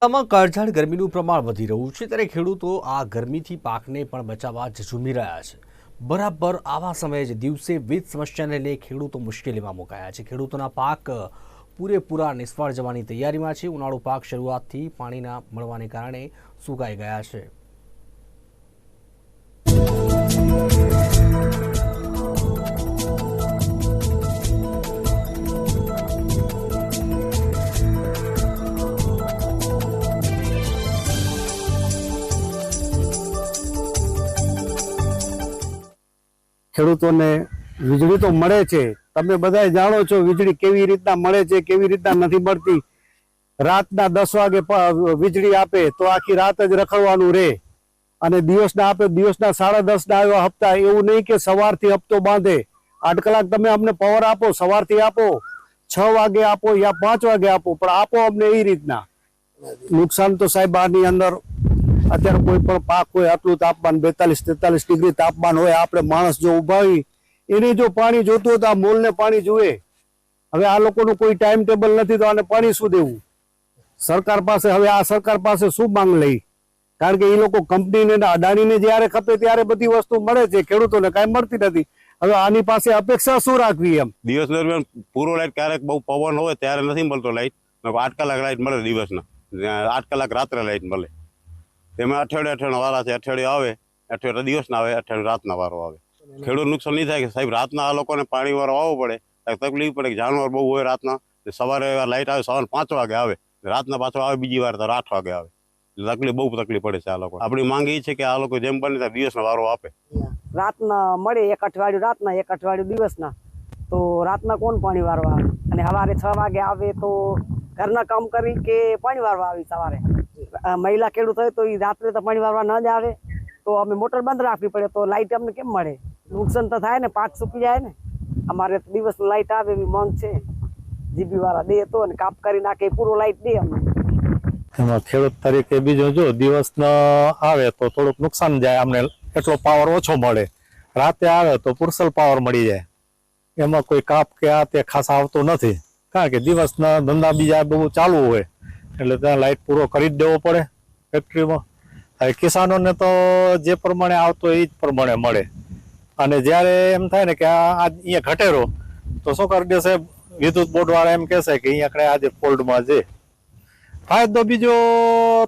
આમાં કાળઝાળ ગરમીનું પ્રમાણ વધી રહ્યું છે ત્યારે ખેડૂતો આ ગરમીથી પાકને પણ બચાવવા ઝઝૂમી રહ્યા છે। બરાબર આવા સમયે જ દિવસે વીજ સમસ્યાને લઈ ખેડૂતો મુશ્કેલીમાં મુકાયા છે। ખેડૂતોના પાક પૂરેપૂરા નિષ્ફળ જવાની તૈયારીમાં છે। ઉનાળુ પાક શરૂઆતથી પાણીના મળવાને કારણે સુકાઈ ગયા છે। ખેડૂતોને વીજળી તો મળે છે, તમે બધા જાણો છો વીજળી કેવી રીતના મળે છે, કેવી રીતના નથી મળતી। રાતના 10 વાગે વીજળી આપે તો આખી રાત જ રખડવાનું રહે, અને દિવસના આપે દિવસના 10:30 ના આવ્યા હપ્તા। એવું નહીં કે સવારથી હપ્તો બાંધે। 8 કલાક તમે અમને પાવર આપો, સવારથી આપો, 6 વાગે આપો યા 5 વાગે આપો, પણ આપો અમને એ રીતના। નુકસાન તો સાહેબ આની અંદર અત્યારે કોઈ પણ પાક હોય આટલું તાપમાન 42-43 ડિગ્રી તાપમાન હોય, આપણે માણસ જો ઉભાવી એને જો પાણી જોતું હોય તો આ મોલને પાણી જોઈએ। હવે આ લોકોનું કોઈ ટાઈમ ટેબલ નથી તો આને પાણી શું દેવું? સરકાર પાસે હવે આ સરકાર પાસે શું માંગ લઈ? કારણ કે એ લોકો કંપનીને અદાણીને જ્યારે ખપે ત્યારે બધી વસ્તુ મળે છે, ખેડૂતોને કાંઈ મળતી નથી। હવે આની પાસે અપેક્ષા શું રાખવી? એમ દિવસ દરમિયાન પૂરો લાઈટ, ક્યારેક બહુ પવન હોય ત્યારે નથી મળતો લાઈટ। 8 કલાક લાઈટ મળે દિવસના, 8 કલાક રાત્રે લાઈટ મળે। તેમાં અઠવાડિયા વારા છે, અઠવાડિયે આવે, અઠવાડિયે દિવસના આવે, અઠવાડિયે રાતના વારો આવે। ખેડૂત નુકસાન નહીં થાય કે સાહેબ રાતના આ લોકોને પાણી વાળો આવવો પડે, તકલીફ પડે કે જાનવર બહુ હોય રાતના। સવારે લાઈટ આવે, સવારે 5 વાગે આવે, રાતના પાછો આવે બીજી વાર તો 8 વાગે આવે। તકલીફ બહુ તકલીફ પડે છે આ લોકો। આપણી માંગ એ છે કે આ લોકો જેમ બને ત્યાં દિવસનો વારો આપે। રાતના મળે, 1 અઠવાડિયું રાતના, 1 અઠવાડિયું દિવસના, તો રાતના કોણ પાણી વારવા આવે? અને સવારે 6 વાગે આવે તો ઘરના કામ કરી કે પાણી વારવા આવી સવારે? મહિલા ખેડૂત હોય તો એ રાત્રે તો પાણી વારવા ન જ આવે, તો અમે મોટર બંધ રાખવી પડે, તો લાઈટ અમને કેમ મળે? નુકસાન તો થાય ને, પાક સુકી જાય ને। અમારે દિવસનું લાઈટ આવે એવી માંગ છે, જીબી વાળા દે તો, અને કાપ કરી નાખે પૂરો લાઈટ દે અમને। એમાં ખેડૂત તરીકે બીજો જો દિવસના આવે તો થોડુંક નુકસાન જાય, અમને એટલો પાવર ઓછો મળે। રાતે આવે તો પુરસલ પાવર મળી જાય, એમાં કોઈ કાપ કે આ તે ખાસ આવતો નથી, કારણ કે દિવસના ધંધા બીજા બહુ ચાલુ હોય એટલે ત્યાં લાઈટ પૂરો કરી જ દેવો પડે ફેક્ટરીમાં। હવે કિસાનોને તો જે પ્રમાણે આવતો એ જ પ્રમાણે મળે, અને જ્યારે એમ થાય ને કે આ અહીંયા ઘટેરો તો શું કરી દેશે વિદ્યુત બોર્ડ વાળા? એમ કહેશે કે અહીંયા આજે ફોલ્ટમાં છે। ફાયદો બીજો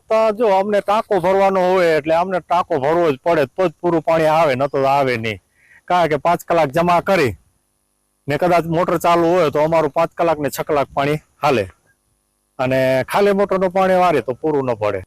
તો જો અમને ટાંકો ભરવાનો હોય એટલે અમને ટાંકો ભરવો જ પડે તો જ પૂરું પાણી આવે, ન તો આવે નહીં। કારણ કે 5 કલાક જમા કરી ને કદાચ મોટર ચાલુ હોય તો અમારું 5 કલાક ને 6 કલાક પાણી હાલે, અને ખાલી મોટરનું પાણી વારે તો પૂરું ન પડે।